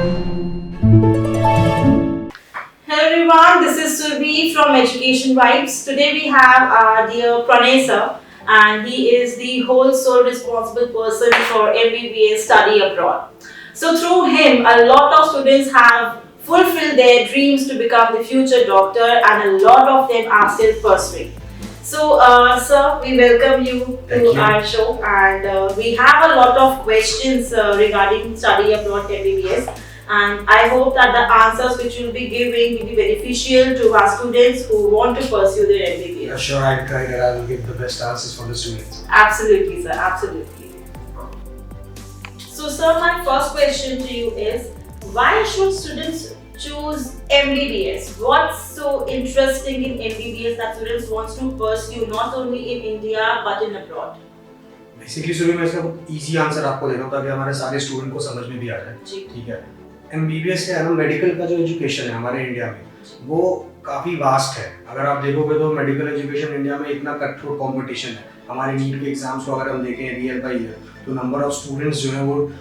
Hello everyone, this is Surbi from Education Vibes. Today we have our dear Pranay sir, and he is the whole sole responsible person for MBBS study abroad. So through him, a lot of students have fulfilled their dreams to become the future doctor, and a lot of them are still pursuing. So, sir, we welcome you Thank to you. our show, and we have a lot of questions regarding study abroad MBBS. And I hope that the answers which you'll be giving will be beneficial to our students who want to pursue their MBBS. Sure, I'll try that. I will give the best answers for the students. Absolutely, sir. Absolutely. So, sir, my first question to you is, why should students choose MBBS? What's so interesting in MBBS that students want to pursue not only in India but in abroad? Basically शुरू में इसका बहुत easy answer आपको देना होता है ताकि हमारे सारे स्टूडेंट को समझ में भी आ जाए। जी। ठीक है। एमबीबीएस है ना, मेडिकल का जो एजुकेशन है हमारे इंडिया में वो काफ़ी वास्ट है। अगर आप देखोगे तो मेडिकल एजुकेशन इंडिया में इतना कट थ्रू कॉम्पिटिशन है। हमारे नीट के एग्जाम्स को अगर हम देखें ईयर बाई ईयर तो नंबर ऑफ स्टूडेंट्स जो है वो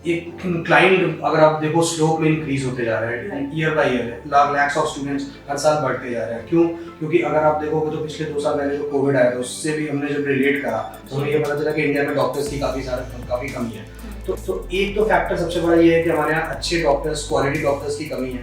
एक इंक्लाइंड अगर आप देखो स्लोप में इंक्रीज होते जा रहे हैं year by year. Lakhs of students हर साल बढ़ते जा रहे हैं। क्यों? क्योंकि अगर आप देखोगे तो पिछले 2 साल पहले जो कोविड आया था उससे भी हमने जब रिलेट करा तो हमें ये पता चला कि इंडिया में डॉक्टर्स की काफ़ी कमी है। तो एक तो फैक्टर सबसे बड़ा ये है कि हमारे यहाँ अच्छे डॉक्टर्स, क्वालिटी डॉक्टर्स की कमी है।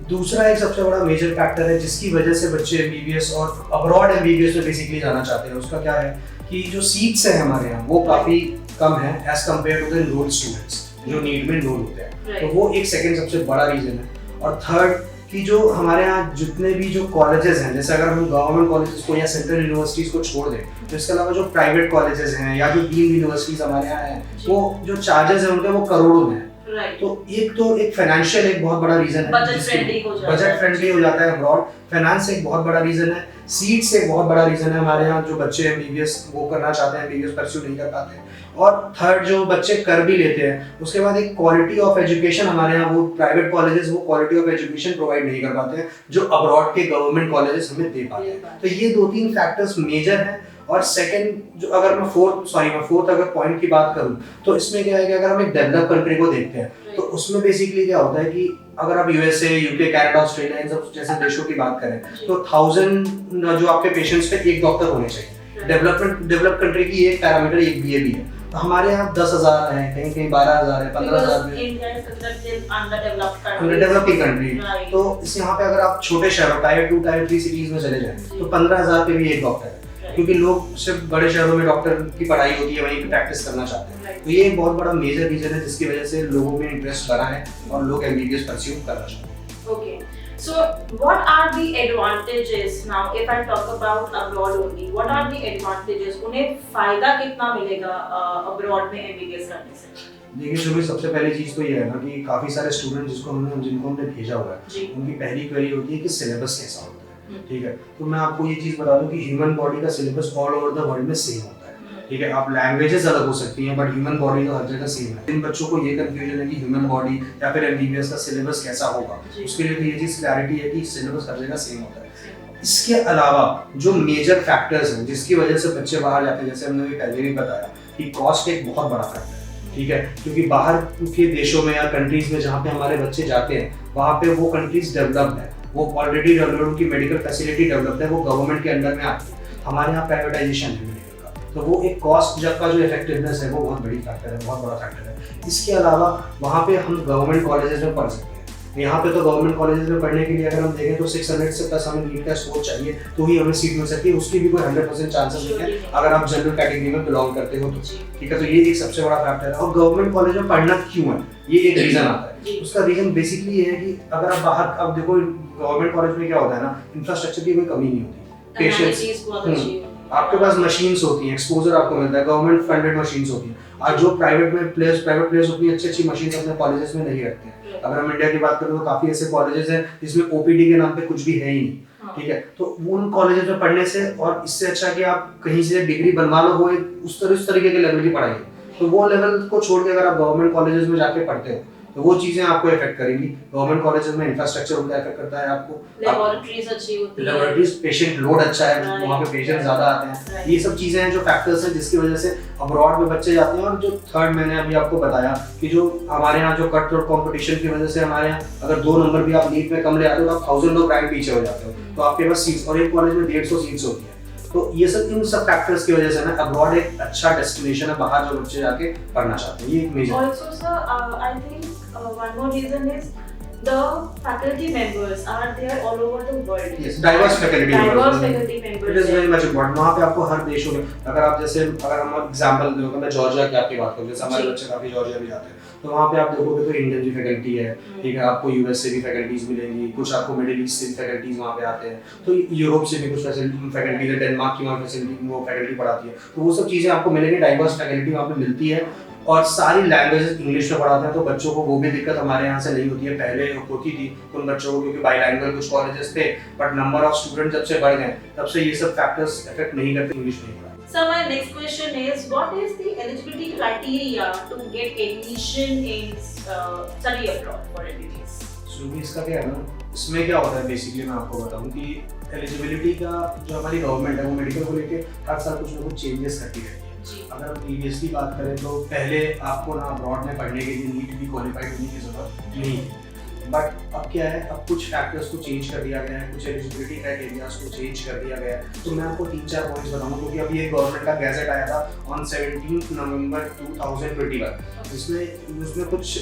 दूसरा एक सबसे बड़ा मेजर फैक्टर है जिसकी वजह से बच्चे एमबीबीएस और अब्रॉड एमबीबीएस में बेसिकली जाना चाहते हैं, उसका क्या है कि जो सीट्स हैं हमारे यहाँ वो काफ़ी कम है as compare to the enrolled students जो नीट में एनरोल होते हैं। तो वो एक सेकंड सबसे बड़ा रीजन है। और थर्ड कि जो हमारे यहाँ जितने भी जो कॉलेजेस हैं, जैसे अगर हम गवर्नमेंट कॉलेजेस को या सेंट्रल यूनिवर्सिटीज़ को छोड़ दें तो इसके अलावा जो प्राइवेट कॉलेजेस हैं या जो डीम्ड यूनिवर्सिटीज़ हमारे यहाँ हैं वो जो चार्जेस हैं उनके वो करोड़ों में है। तो एक फाइनेंशियल एक बहुत बड़ा रीजन है, बजट फ्रेंडली हो जाता है अब्रॉड। फाइनेंस एक बहुत बड़ा रीजन है, सीट्स एक बहुत बड़ा रीजन है हमारे यहाँ जो बच्चे एमबीबीएस वो करना चाहते हैं, एमबीबीएस परस्यू नहीं कर पाते हैं। और थर्ड जो बच्चे कर भी लेते हैं उसके बाद एक क्वालिटी ऑफ एजुकेशन हमारे यहाँ वो प्राइवेट कॉलेजेस वो क्वालिटी ऑफ एजुकेशन प्रोवाइड नहीं कर पाते हैं जो अब्रॉड के गवर्नमेंट कॉलेजेस हमें दे पाते हैं। तो ये 2-3 फैक्टर्स मेजर हैं। और सेकंड जो अगर मैं फोर्थ अगर पॉइंट की बात करूं तो इसमें क्या है कि अगर हम एक डेवलप कंट्री को देखते हैं तो उसमें बेसिकली क्या होता है कि अगर आप यूएसए, यूके, कनाडा, ऑस्ट्रेलिया इन सब जैसे देशों की बात करें तो 1000 जो आपके पेशेंट्स पे एक डॉक्टर होने चाहिए। डेवलप कंट्री की एक पैरामीटर एक बीए भी है। तो हमारे यहाँ 10,000 है, कहीं 12,000 है, 15,000 है डेवलपिंग कंट्री। तो इस यहाँ पे अगर आप छोटे शहरों टायर 2 टायर 3 सिटीज में चले जाएं तो 15,000 पे भी एक डॉक्टर है क्योंकि लोग सिर्फ बड़े शहरों में डॉक्टर की पढ़ाई होती है वहीं पे प्रैक्टिस करना चाहते हैं। तो ये एक बहुत बड़ा मेजर रीजन है जिसकी वजह से लोगों में इंटरेस्ट बढ़ा है और लोग एमबीबीएस परस्यू करना चाहते हैं। Okay. So, what are the advantages now? If I talk about abroad only, what are the advantages? उन्हें फायदा कितना मिलेगा abroad में MBBS करने से? देखिए शुरू में सबसे पहली चीज़ तो ये है ना कि काफ़ी सारे स्टूडेंट जिनको हमने भेजा हुआ है उनकी पहली क्वेरी होती है कि सिलेबस कैसा होता है। ठीक है, तो मैं आपको ये चीज़ बता दूं कि ह्यूमन बॉडी का syllabus all over the world में सेम होता है। ठीक है, आप लैंग्वेजेस अलग हो सकती हैं बट ह्यूमन बॉडी तो हर जगह सेम है। इन बच्चों को ये कंफ्यूजन है कि ह्यूमन बॉडी या फिर एमबीबीएस का सिलेबस कैसा होगा, उसके लिए तो ये चीज़ क्लैरिटी है कि सिलेबस हर जगह सेम होता है। इसके अलावा जो मेजर फैक्टर्स हैं जिसकी वजह से बच्चे बाहर जाते हैं, जैसे हमने भी पहले भी बताया कि कॉस्ट एक बहुत बड़ा फैक्टर है। ठीक है, क्योंकि बाहर के देशों में या कंट्रीज में जहाँ पे हमारे बच्चे जाते हैं वहाँ पे वो कंट्रीज डेवलप्ड है, वो ऑलरेडी डेवलप्ड, उनकी मेडिकल फैसिलिटी डेवलप्ड है, वो गवर्नमेंट के अंडर में आती है। हमारे यहाँ प्राइवेटाइजेशन है मेडिकल का, तो वो एक कॉस्ट जब का जो इफेक्टिवनेस है वो बहुत बड़ी फैक्टर है, बहुत बड़ा फैक्टर है। इसके अलावा वहाँ पे हम गवर्नमेंट कॉलेजेस में पढ़ सकते हैं। यहाँ पे तो गवर्नमेंट कॉलेजेस में पढ़ने के लिए अगर हम देखें तो 600 से प्लस हमें नीट का स्कोर चाहिए तो ही हमें सीट मिल सकती है। उसकी भी कोई 100% चांसेस नहीं है अगर आप जनरल कैटेगरी में बिलोंग करते हो तो। ठीक है, तो ये एक सबसे बड़ा फैक्टर है। और गवर्नमेंट कॉलेज में पढ़ना क्यों है ये एक रीजन आता है। उसका रीजन बेसिकली ये है कि अगर आप बाहर अब देखो गवर्नमेंट कॉलेज में क्या होता है ना, इंफ्रास्ट्रक्चर की कोई कमी नहीं होती, पेशेंट्स आपके पास मशीन्स होती हैं, एक्सपोजर आपको मिलता है, गवर्नमेंट फंडेड मशीन्स होती हैं। और जो प्राइवेट प्लेयर्स उतनी अच्छी मशीन्स अपने कॉलेजेस में नहीं रखते हैं। अगर हम इंडिया की बात करें तो काफी ऐसे कॉलेजेस हैं जिसमें ओपीडी के नाम पे कुछ भी है ही नहीं। ठीक है, तो उन कॉलेजेस में पढ़ने से और इससे अच्छा कि आप कहीं से डिग्री बनवा लो वो उस तरीके के लेवल की पढ़ाई है। तो वो लेवल को छोड़ के अगर आप गवर्नमेंट कॉलेजेस में जाके पढ़ते हो तो वो चीज़ें आपको इफेक्ट करेंगी। गवर्नमेंट कॉलेजेस में इंफ्रास्ट्रक्चर उनका इफेक्ट करता है आपको, लेबोरेटरीज अच्छी होती है, लेबोरेटरीज, पेशेंट लोड अच्छा है, Right. वहाँ पे पेशेंट ज़्यादा आते हैं। Right. ये सब चीज़ें हैं जो फैक्टर्स हैं जिसकी वजह से अब्रॉड में बच्चे जाते हैं। और जो थर्ड मैंने अभी आपको बताया कि जो हमारे यहाँ जो कट थ्रोट कॉम्पिटिशन की वजह से हमारे यहाँ अगर 2 नंबर भी आप नीट में कम ले आते हो तो आप 1000 लोग रैंक पीछे हो जाते हो, तो आपके पास सीट्स, और एक कॉलेज में 150 सीट्स होती है। तो ये सब इन सब फैक्टर्स की वजह से ना अब्रॉड एक अच्छा डेस्टिनेशन है बाहर जो बच्चे जाके पढ़ना चाहते हैं। ये एक major Also, sir, I think one more reason is the faculty members are there all over the world. Yes, diverse faculty members. Diverse faculty members. It is very much important. वहाँ पे आपको हर देशों में, अगर आप जैसे अगर हम एग्जांपल दें, मैं जॉर्जिया की आपकी बात करूँ, जैसे हमारे बच्चे काफी जॉर्जिया भी जाते हैं, तो वहाँ पे आप देखोगे तो इंडियन भी फैकल्टी है, ठीक है, आपको यूएस से भी फैकल्टीज मिलेंगी, कुछ आपको मिडिल ईस्ट से भी फैकल्टीज वहाँ पे आते हैं, तो यूरोप से भी कुछ फैकल्टीज है, डेनमार्क की वहाँ फैसिलिटी वो फैकल्टी पढ़ाती है, तो वो सब चीज़ें आपको मिलेंगी, डाइवर्स फैकल्टी वहाँ पे मिलती है। और सारी लैंग्वेजेस इंग्लिश में पढ़ाते हैं, तो बच्चों को वो भी दिक्कत हमारे यहाँ से नहीं होती है। पहले होती थी उन बच्चों को, क्योंकि बाईलैंग्वेज कुछ कॉलेजेस थे, बट नंबर ऑफ स्टूडेंट जब से बढ़ गए तब से ये सब फैक्टर्स इफेक्ट नहीं करते, इंग्लिश नहीं पढ़ाते। So my next question is, what is the eligibility criteria to get admission in study abroad for MBBS? So इसका क्या है ना, इसमें क्या होता है बेसिकली मैं आपको बताऊं कि एलिजिबिलिटी का जो हमारी गवर्नमेंट है वो मेडिकल को लेके हर साल कुछ ना कुछ चेंजेस करती रहती है। अगर हम प्रीवियस की बात करें तो पहले आपको ना अब्रॉड में पढ़ने के लिए नीट भी क्वालिफाइड होने की जरूरत नहीं है, बट अब क्या है, अब कुछ फैक्टर्स को चेंज कर दिया गया है, कुछ एलिजिबिलिटी क्राइटेरियाज को चेंज कर दिया गया है। तो मैं आपको 3-4 पॉइंट्स बताऊंगा, क्योंकि अभी एक गवर्नमेंट का गैजेट आया था ऑन 17 नवंबर 2021, उसमें कुछ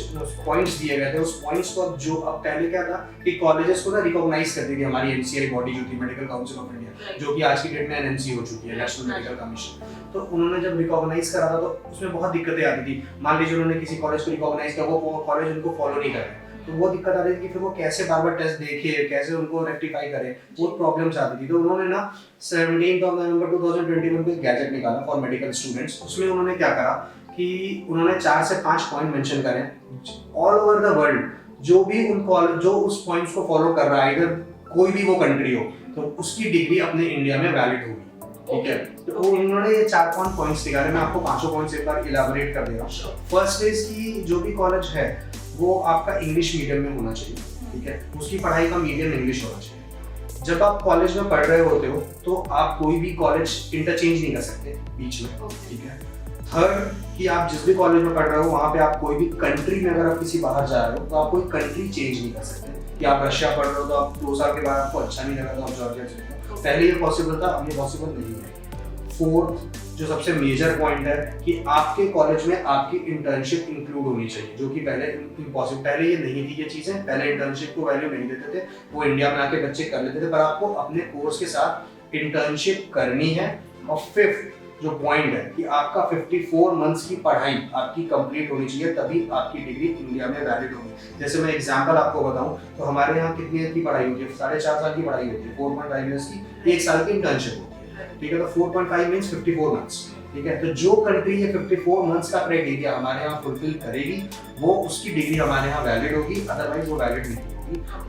पॉइंट्स दिए गए थे। उस पॉइंट्स को जो अब पहले क्या था कि कॉलेजेस को ना रिकॉग्नाइज करती थी हमारी एनसीआई बॉडी जो थी, मेडिकल काउंसिल ऑफ इंडिया, जो कि आज की डेट में एनएमसी हो चुकी है, नेशनल मेडिकल कमीशन। तो उन्होंने जब रिकॉग्नाइज करा था तो उसमें बहुत दिक्कतें आती थी। मान लीजिए उन्होंने किसी कॉलेज को रिकॉग्नाइज किया, वो कॉलेज उनको फॉलो नहीं कर रहे, तो वो दिक्कत आ रही थी कि फिर वो कैसे बार बार टेस्ट देखे, कैसे उनको रेक्टिफाई करे, वो प्रॉब्लम्स आती थी। तो उन्होंने ना 17 नवंबर 2021 को एक गैजेट निकाला फॉर मेडिकल स्टूडेंट्स। उसमें उन्होंने क्या करा कि उन्होंने 4 से 5 पॉइंट मेंशन करे ऑल ओवर द वर्ल्ड, जो भी जो उस पॉइंट्स को फॉलो कर रहा है, इधर कोई भी वो कंट्री हो, तो उसकी डिग्री अपने इंडिया में वैलिड होगी। ठीक है, तो उन्होंने ये 4-5 पॉइंट्स निकाले, मैं आपको 5 पॉइंट्स एक बार इलैबोरेट कर दे रहा हूँ। फर्स्ट इज कि जो भी कॉलेज है वो आपका इंग्लिश मीडियम में होना चाहिए, ठीक है, उसकी पढ़ाई का मीडियम इंग्लिश होना चाहिए। जब आप कॉलेज में पढ़ रहे होते हो तो आप कोई भी कॉलेज इंटरचेंज नहीं कर सकते बीच में, ठीक है। थर्ड कि आप जिस भी कॉलेज में पढ़ रहे हो वहाँ पे आप कोई भी कंट्री में अगर आप किसी बाहर जा रहे हो तो आप कोई कंट्री चेंज नहीं कर सकते, कि आप रशिया पढ़ रहे हो तो आप 2 साल के बाद आपको अच्छा नहीं लगा तो आप जॉर्जिया चले जाओ। पहले ये पॉसिबल था, अब ये पॉसिबल नहीं है। फोर्थ जो सबसे मेजर पॉइंट है कि आपके कॉलेज में आपकी इंटर्नशिप इंक्लूड होनी चाहिए, जो कि पहले इम्पॉसिबल, पहले ये नहीं थी ये चीज़ें, पहले इंटर्नशिप को वैल्यू नहीं देते थे, वो इंडिया में आके बच्चे कर लेते थे, पर आपको अपने कोर्स के साथ इंटर्नशिप करनी है। और फिफ्थ जो पॉइंट है कि आपका 54 मंथ्स की पढ़ाई आपकी कंप्लीट होनी चाहिए, तभी आपकी डिग्री इंडिया में वैलिड होगी। जैसे मैं एग्जांपल आपको बताऊं तो हमारे यहाँ कितनी की पढ़ाई होती है, 4.5 साल की पढ़ाई होती है, 4.5 इयर्स की, 1 साल की इंटर्नशिप होती है, ठीक है। तो 4.5 मींस 54 मंथ्स, ठीक है। तो जो कंट्री ये 54 मंथ्स का क्राइटेरिया हमारे यहाँ फुलफिल करेगी वो उसकी डिग्री हमारे यहाँ वैलिड होगी, अदरवाइज वो वैलिड नहीं होगी।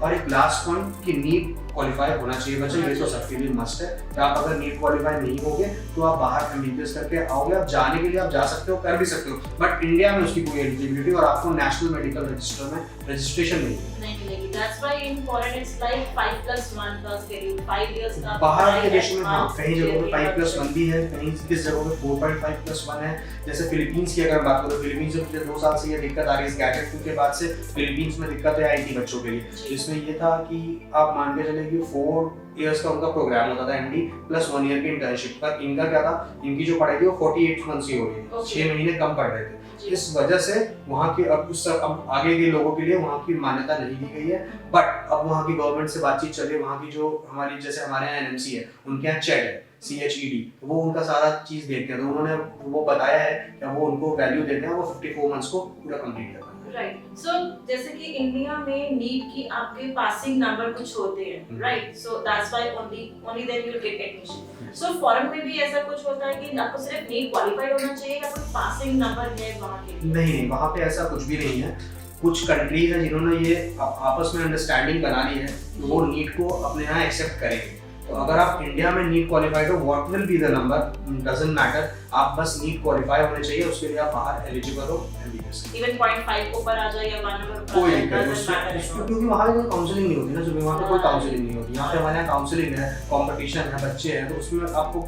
और एक लास्ट पॉइंट कि नीट क्वालिफाई होना चाहिए बच्चे, ये तो सबके लिए मस्ट है कि आप अगर नीट क्वालिफाई नहीं होगे तो आप बाहर एमबीबीएस करके आओगे, आप जाने के लिए आप जा सकते हो, कर भी सकते हो, बट इंडिया में उसकी कोई एलिजिबिलिटी और आपको नेशनल मेडिकल रजिस्टर में रजिस्ट्रेशन नहीं मिलेगी। That's why in foreign it's like 5+1 का शेड्यूल, 5 इयर्स का। बाहर के देशों में हाँ कई जगहों पे 5+1 भी है, कहीं किस जगहों पे 4.5+1 है। जैसे फिलीपींस की अगर बात करो, फिलीपींस में पिछले 2 साल से ये दिक्कत आ रही है, इस गैजेट के बाद से फिलीपींस में दिक्कत है आईटी बच्चों के लिए, जिसमें ये था कि आप मान के चले कि 4 इयर्स का उनका प्रोग्राम होता था एमडी प्लस 1 ईयर की इंटर्नशिप, पर इनका क्या था, इनकी जो पढ़ाई थी वो 48 मंथ्स की हो रही है, 6 महीने कम पढ़ रहे थे। इस वजह से वहाँ के अब आगे के लोगों के लिए वहाँ की मान्यता नहीं दी गई है, बट अब वहाँ की गवर्नमेंट से बातचीत चल रही है, वहाँ की जो हमारी जैसे हमारे यहाँ एनएमसी है, उनके यहाँ चेड है, CHED, वो उनका सारा चीज देखते हैं, तो उन्होंने वो बताया है कि वो उनको वैल्यू देते हैं, वो 54 मंथ्स को पूरा कंप्लीट करते हैं। राइट, सो जैसे कि इंडिया में नीट की आपके पासिंग नंबर कुछ होते हैं, right, so that's why only then you will get admission. So foreign में भी ऐसा कुछ होता है कि आपको सिर्फ नीट क्वालिफाइड होना चाहिए या कोई पासिंग नंबर है वहाँ के? नहीं, वहाँ पे ऐसा कुछ भी नहीं है। कुछ कंट्रीज हैं जिन्होंने ये आपस में अंडरस्टैंडिंग बना ली है कि वो नीट को अपने यहाँ एक्सेप्ट करेंगे। तो अगर आप इंडिया में नीट क्वालिफाइड हो, what will be the number doesn't matter, आप बस नीट क्वालिफाई होने चाहिए, उसके लिए आप बाहर एलिजिबल हो एमबीबीएस। इवन 0.5 ऊपर आ जाए या 1 नंबर ऊपर कोई आ दिक्कत जाए, नहीं doesn't matter at उसमें, all. क्योंकि वहाँ कोई काउंसलिंग नहीं होती ना, जो वहाँ पे कोई काउंसलिंग नहीं होती। यहाँ पे हमारे यहाँ काउंसलिंग है, कंपटीशन है, बच्चे हैं, तो उसमें आपको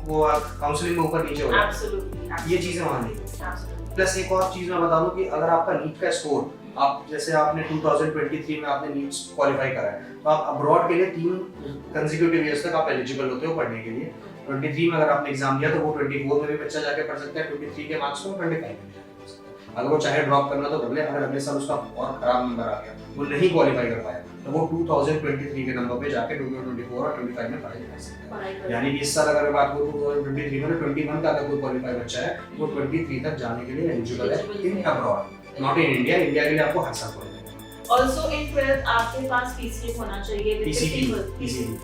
वो काउंसलिंग में ऊपर नीचे हो जाए, Absolutely. ये चीज़ें वहाँ नहीं होती। Absolutely. प्लस एक और चीज़ मैं बता दूँ कि अगर आपका नीट का स्कोर, आप जैसे आपने 2023 में आपने नीट क्वालिफाई करा है, तो आप अब्रॉड के लिए 3 कंसेक्यूटिव ईयर्स तक आप एलिजिबल होते हो पढ़ने के लिए। 23 में अगर आपने एग्जाम दिया तो वो 24 में भी बच्चा जाके पढ़ सकता है, 23 के मार्क्स में 25 में भी जाके पढ़ सकता है। अगर वो चाहे ड्रॉप करना तो कर ले, अगर अगले साल उसका और खराब नंबर आ गया, वो नहीं क्वालिफाई कर पाया, तो वो 2023 के नंबर पे जाके 2024 और 25 में पढ़ाई कर सकता है। यानी कि इस साल अगर मैं बात करूँ 2023 में, तो 21 का अगर कोई क्वालिफाई बच्चा है वो 23 तक जाने के लिए एलिजिबल है इन abroad, not in India. India के लिए आपको हर साल पढ़ना है। Also in 12th आपके पास PCM होना चाहिए with PCB 50%,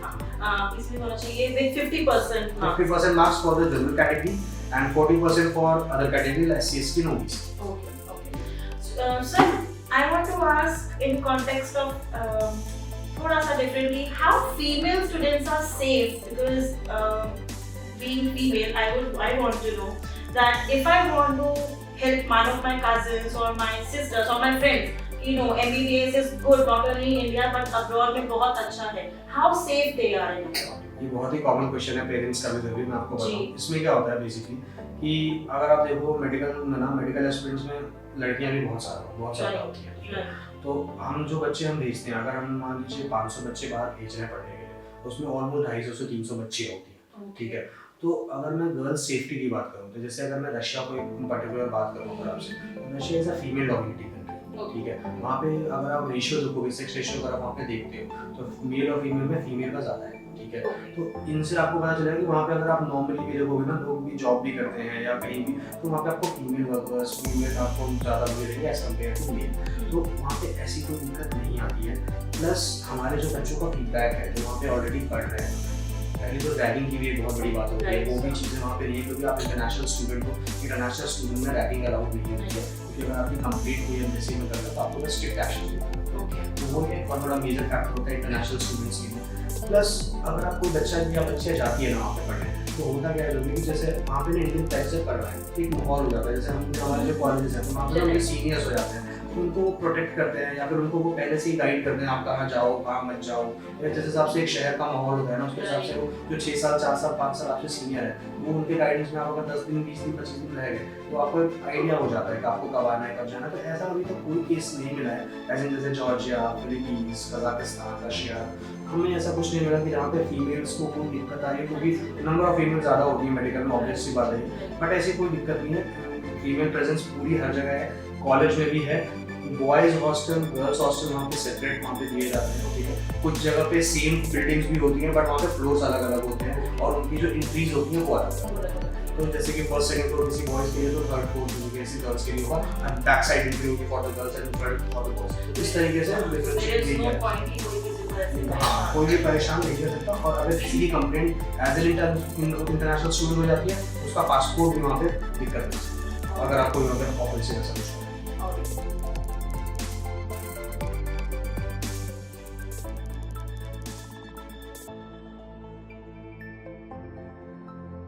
PCM होना चाहिए with 50% marks. 50% marks for the general category and 40% for other category like SC, and OBC. Okay, okay. So, sir, I want to ask in context of थोड़ा सा differently, how female students are safe, because being female, I want to know that if I want to help one of my cousins or my sisters or my friends, you know, MBBS is good not only in India but abroad में बहुत अच्छा है, how safe they are in abroad? ये बहुत ही common question है parents का भी, जरूरी मैं आपको बताऊं। जी। इसमें क्या होता है बेसिकली कि अगर आप देखो मेडिकल में ना, मेडिकल एस्पिरेंट्स में लड़कियां भी बहुत सारा होती हैं, ठीक है? तो हम जो बच्चे हम भेजते हैं, अगर हम मान लीजिए 500 बच्चे बाहर भेज रहे हैं पढ़ने के लिए, तो उसमें ऑलमोस्ट 250 से 300 बच्चे होती हैं, ठीक है? तो अगर मैं गर्ल्स सेफ्टी की बात करूँ, तो जैसे अगर मैं रशिया को एक पर्टिकुलर बात करूँ अगर आपसे, तो Russia is a female dominated country, ठीक है? वहाँ पे अगर आप रेशियो देखोगे, सेक्स रेशियो अगर आप वहाँ पे देखते हो, तो मेल और फीमेल में फीमेल का ज़्यादा है, ठीक है? तो इनसे आपको पता चलेगा कि वहाँ पे अगर आप नॉर्मली भी देखोगे ना, लोग भी जॉब भी करते हैं या कहीं भी, तो वहाँ पे आपको फीमेल वर्कर्स, फीमेल आपको ज़्यादा मिलेंगे एज कम्पेयर टू मेल। तो वहाँ पे ऐसी कोई दिक्कत नहीं आती है। प्लस हमारे जो बच्चों का फीडबैक है, जो वहाँ पे ऑलरेडी पढ़ रहे हैं, पहले तो रैगिंग की भी एक बहुत बड़ी बात होती है, वो भी चीज़ें वहाँ पे नहीं है, क्योंकि आप इंटरनेशनल स्टूडेंट में रैगिंग अलाउड नहीं होती है, क्योंकि अगर आपकी कंप्लीट हुई एमएससी में करना तो आपको बस स्ट्रिक्ट एक्शन लेना है। तो वो एक बहुत बड़ा मेजर फैक्टर होता है इंटरनेशनल स्टूडेंट्स के लिए। प्लस अगर आपको बच्चा या बच्चियाँ जाती है ना वहाँ पे पढ़ने, तो होता क्या है कि जैसे वहाँ पे ना इंडियन पैसे पढ़ रहे हैं, एक माहौल हो जाता है, जैसे हम हमारे जो कॉलेजेस हैं तो वहाँ पे हमारे सीनियर्स हो जाते हैं, तो उनको प्रोटेक्ट करते हैं या फिर उनको वो पहले से ही गाइड करते हैं, आप कहाँ जाओ कहाँ मत जाओ, या जिस हिसाब से एक शहर का माहौल होता है ना, उसके हिसाब से वो जो 6 साल 4 साल 5 साल आपसे सीनियर है, वो उनके गाइडेंस में आप अगर 10 दिन 20 दिन 25 दिन रह गए, तो आपको एक आइडिया हो जाता है कि आपको कब आना है कब जाना है। तो ऐसा अभी तक कोई केस नहीं मिला है, ऐसे जैसे जॉर्जिया, फिलीपींस, कजाकिस्तान, रशिया, हमें ऐसा कुछ नहीं मिला कि जहाँ पे फीमेल्स को कोई दिक्कत आ रही है, क्योंकि नंबर ऑफ फीमेल ज़्यादा होती है मेडिकल में, ऑब्वियस सी बात है, बट ऐसी कोई दिक्कत नहीं है। फीमेल प्रेजेंस पूरी हर जगह है, कॉलेज में भी है, बॉयज हॉस्टल गर्ल्स हॉस्टल वहाँ पे सेपरेट वहाँ पे दिए जाते हैं, ठीक है? कुछ जगह पे सेम बिल्डिंग्स भी होती हैं, बट वहाँ पे फ्लोर्स अलग अलग होते हैं और उनकी जो एंट्रीज होती हैं वो अलग अलग। तो जैसे कि फर्स्ट सेकंड फ्लोर किसी बॉयज के लिए, तो थर्ड फ्लोर किसी गर्ल्स के लिए होगा, एंड बैक साइड एंट्री होगी for the girls and front for the boys. इस तरीके से डिफरेंशिएट किया गया है। हाँ, कोई भी परेशान नहीं हो सकता, और अगर किसी की complaint as an international student हो जाती है, उसका पासपोर्ट भी वहाँ पे दिक्कत नहीं, अगर आपको यहाँ पे ऑफिस से ऐसा कुछ हो।